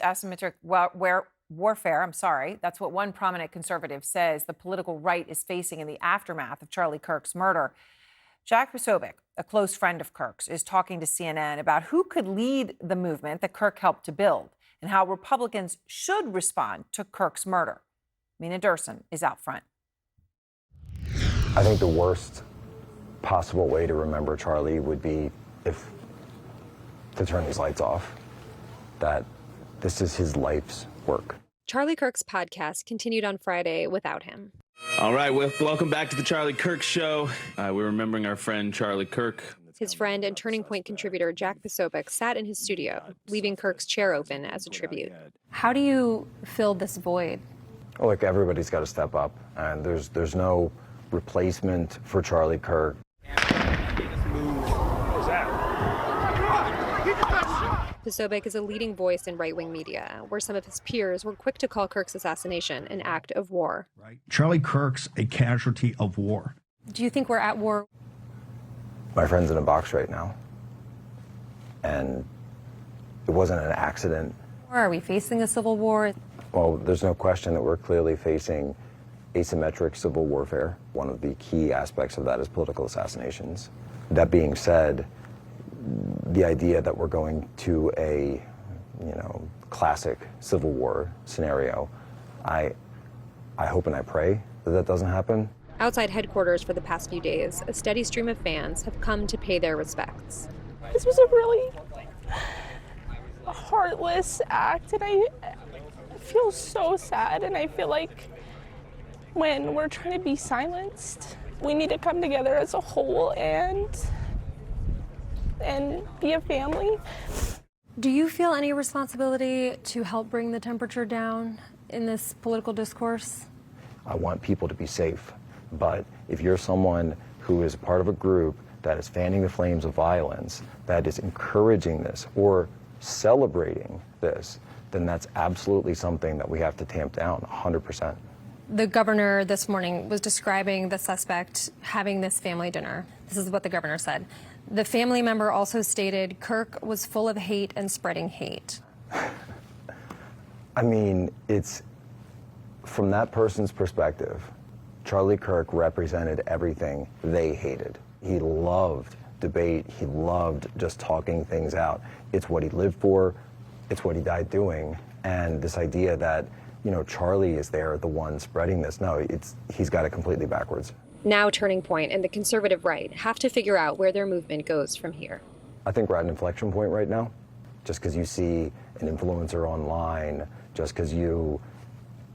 Asymmetric warfare, that's what one prominent conservative says the political right is facing in the aftermath of Charlie Kirk's murder. Jack Posobiec, a close friend of Kirk's, is talking to CNN about who could lead the movement that Kirk helped to build and how Republicans should respond to Kirk's murder. Mina Durson is out front. I think the worst possible way to remember Charlie would be to turn these lights off. That this is his life's work. Charlie Kirk's podcast continued on Friday without him. All right, well, welcome back to the Charlie Kirk Show. We're remembering our friend Charlie Kirk. His friend and Turning Point contributor Jack Posobiec sat in his studio, leaving Kirk's chair open as a tribute. How do you fill this void? Well, look, everybody's got to step up, and there's no replacement for Charlie Kirk. Posobiec is a leading voice in right-wing media, where some of his peers were quick to call Kirk's assassination an act of war. Charlie Kirk's a casualty of war. Do you think we're at war? My friend's in a box right now, and it wasn't an accident. Are we facing a civil war? Well, there's no question that we're clearly facing asymmetric civil warfare. One of the key aspects of that is political assassinations. That being said, the idea that we're going to a, classic civil war scenario, I hope and I pray that doesn't happen. Outside headquarters for the past few days, a steady stream of fans have come to pay their respects. This was a really heartless act, and I feel so sad, and I feel like when we're trying to be silenced, we need to come together as a whole and be a family. Do you feel any responsibility to help bring the temperature down in this political discourse? I want people to be safe, but if you're someone who is part of a group that is fanning the flames of violence, that is encouraging this or celebrating this, then that's absolutely something that we have to tamp down 100%. The governor this morning was describing the suspect having this family dinner. This is what the governor said. The family member also stated Kirk was full of hate and spreading hate. I mean, it's from that person's perspective, Charlie Kirk represented everything they hated. He loved debate. He loved just talking things out. It's what he lived for. It's what he died doing. And this idea that, Charlie is there, the one spreading this. No, he's got it completely backwards. Now Turning Point and the conservative right have to figure out where their movement goes from here. I think we're at an inflection point right now. Just because you see an influencer online, just because you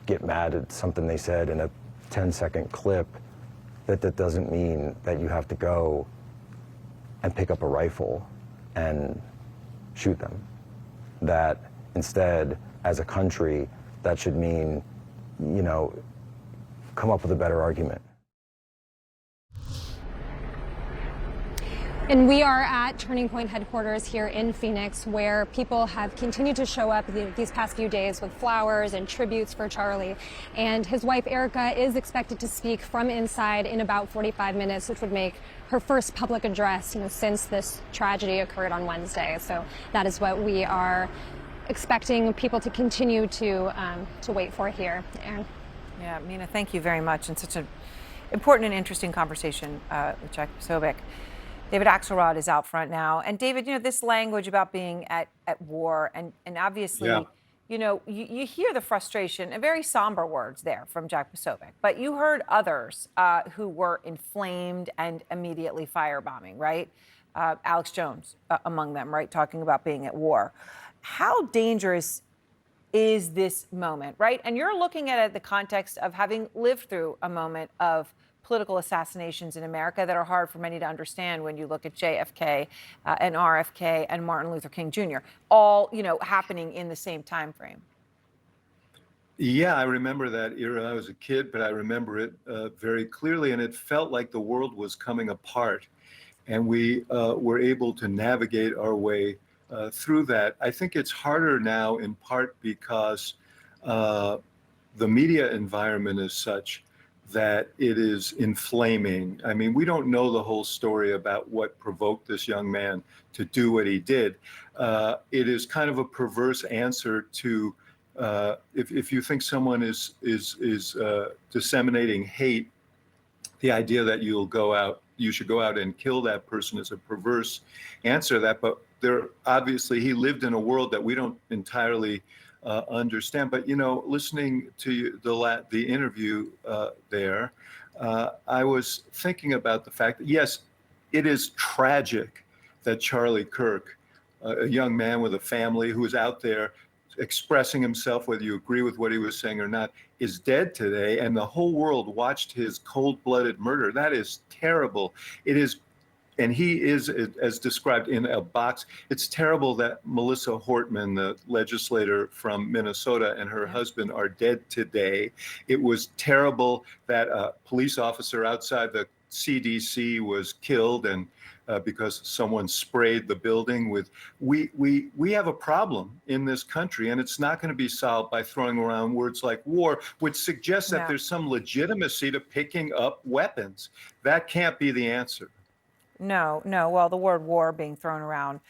get mad at something they said in a 10-second clip, that doesn't mean that you have to go and pick up a rifle and shoot them. That instead, as a country, that should mean, come up with a better argument. And we are at Turning Point headquarters here in Phoenix, where people have continued to show up these past few days with flowers and tributes for Charlie. And his wife, Erica, is expected to speak from inside in about 45 minutes, which would make her first public address, since this tragedy occurred on Wednesday. So that is what we are expecting people to continue to wait for here. Aaron. Yeah, Mina, thank you very much. And such an important and interesting conversation with Jack Posobiec. David Axelrod is out front now. And David, this language about being at war and obviously, you hear the frustration and very somber words there from Jack Posobiec, but you heard others who were inflamed and immediately firebombing, right? Alex Jones among them, right? Talking about being at war. How dangerous is this moment, right? And you're looking at it in the context of having lived through a moment of political assassinations in America that are hard for many to understand when you look at JFK and RFK and Martin Luther King Jr., all, happening in the same time frame. Yeah, I remember that era. I was a kid, but I remember it very clearly, and it felt like the world was coming apart, and we were able to navigate our way through that. I think it's harder now in part because the media environment is such that it is inflaming. I mean, we don't know the whole story about what provoked this young man to do what he did. It is kind of a perverse answer to if you think someone is disseminating hate, the idea that you should go out and kill that person is a perverse answer to that. But obviously he lived in a world that we don't entirely understand. But listening to the interview there, I was thinking about the fact that yes, it is tragic that Charlie Kirk, a young man with a family who is out there expressing himself, whether you agree with what he was saying or not, is dead today, and the whole world watched his cold-blooded murder. That is terrible. It is, and he is, as described, in a box. It's terrible that Melissa Hortman, the legislator from Minnesota, and her husband are dead today. It was terrible that a police officer outside the CDC was killed, and because someone sprayed the building with. We have a problem in this country, and it's not going to be solved by throwing around words like war, which suggests that there's some legitimacy to picking up weapons. That can't be the answer. No. Well, the word war being thrown around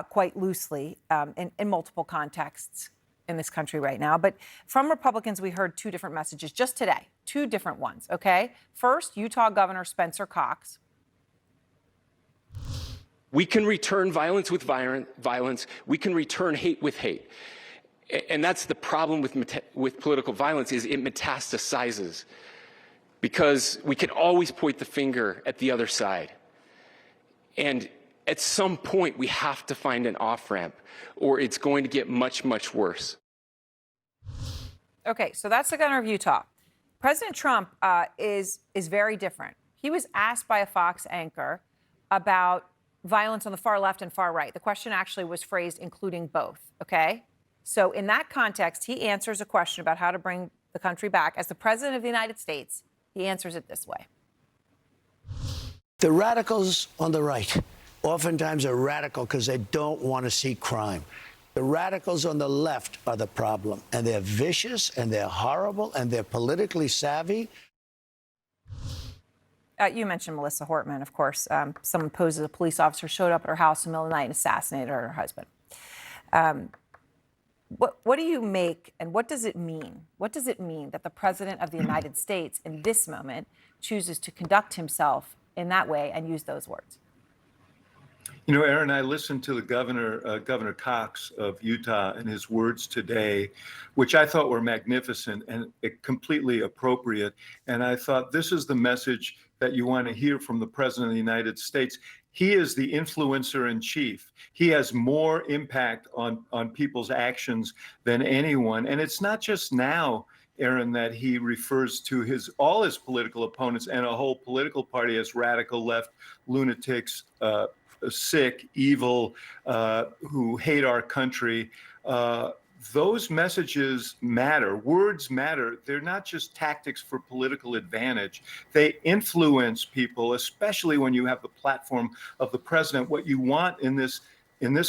quite loosely in multiple contexts in this country right now. But from Republicans, we heard two different messages just today, two different ones, okay? First, Utah Governor Spencer Cox. We can return violence with violence. We can return hate with hate. And that's the problem with political violence, is it metastasizes, because we can always point the finger at the other side. And at some point, we have to find an off-ramp, or it's going to get much, much worse. Okay, so that's the governor of Utah. President Trump is very different. He was asked by a Fox anchor about violence on the far left and far right. The question actually was phrased including both, okay? So in that context, he answers a question about how to bring the country back. As the president of the United States, he answers it this way. The radicals on the right oftentimes are radical because they don't want to see crime. The radicals on the left are the problem, and they're vicious, and they're horrible, and they're politically savvy. You mentioned Melissa Hortman, of course. Someone posed as a police officer, showed up at her house in the middle of the night and assassinated her husband. What do you make, and what does it mean? What does it mean that the president of the United States in this moment chooses to conduct himself in that way and use those words? Aaron, I listened to the Governor Cox of Utah, and his words today, which I thought were magnificent and completely appropriate. And I thought, this is the message that you want to hear from the president of the United States. He is the influencer in chief. He has more impact on people's actions than anyone. And it's not just now, Aaron, that he refers to all his political opponents and a whole political party as radical left lunatics, sick, evil, who hate our country. Those messages matter. Words matter. They're not just tactics for political advantage. They influence people, especially when you have the platform of the president. What you want in this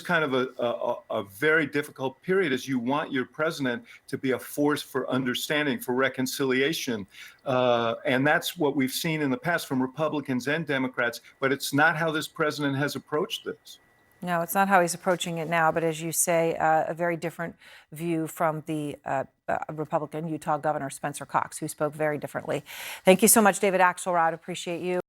kind of a very difficult period is you want your president to be a force for understanding, for reconciliation. And that's what we've seen in the past from Republicans and Democrats, but it's not how this president has approached this. No, it's not how he's approaching it now, but as you say, a very different view from the Republican Utah Governor Spencer Cox, who spoke very differently. Thank you so much, David Axelrod. Appreciate you.